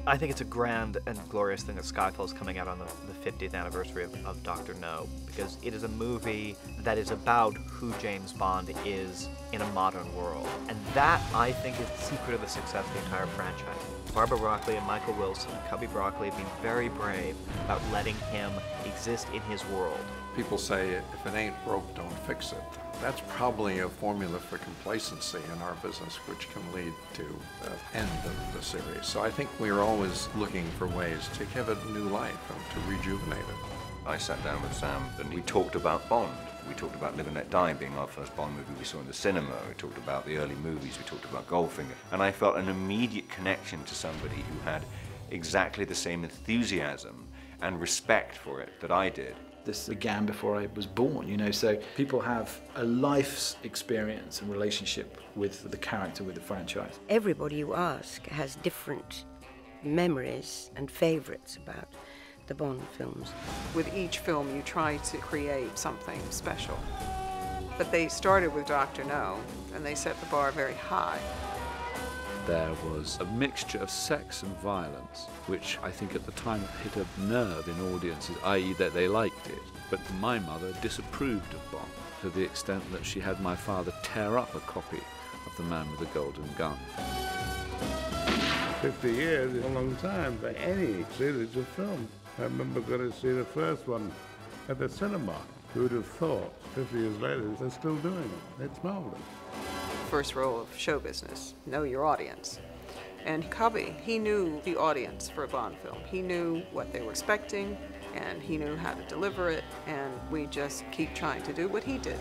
I think it's a grand and glorious thing that Skyfall is coming out on the 50th anniversary of Dr. No, because it is a movie that is about who James Bond is in a modern world. And that, I think, is the secret of the success of the entire franchise. Barbara Broccoli and Michael Wilson and Cubby Broccoli have been very brave about letting him exist in his world. People say, if it ain't broke, don't fix it. That's probably a formula for complacency in our business, which can lead to the end of the series. So I think we're always looking for ways to give it new life and to rejuvenate it. I sat down with Sam and we talked about Bond. We talked about Live and Let Die being our first Bond movie we saw in the cinema. We talked about the early movies. We talked about Goldfinger. And I felt an immediate connection to somebody who had exactly the same enthusiasm and respect for it that I did. This began before I was born, you know, so people have a life's experience and relationship with the character, with the franchise. Everybody you ask has different memories and favourites about the Bond films. With each film you try to create something special. But they started with Dr. No, and they set the bar very high. There was a mixture of sex and violence, which I think at the time hit a nerve in audiences, i.e. that they liked it. But my mother disapproved of Bond to the extent that she had my father tear up a copy of The Man with the Golden Gun. 50 years is a long time for any series of films. I remember going to see the first one at the cinema. Who would have thought 50 years later they're still doing it? It's marvelous. First rule of show business, know your audience. And Cubby, he knew the audience for a Bond film. He knew what they were expecting, and he knew how to deliver it, and we just keep trying to do what he did.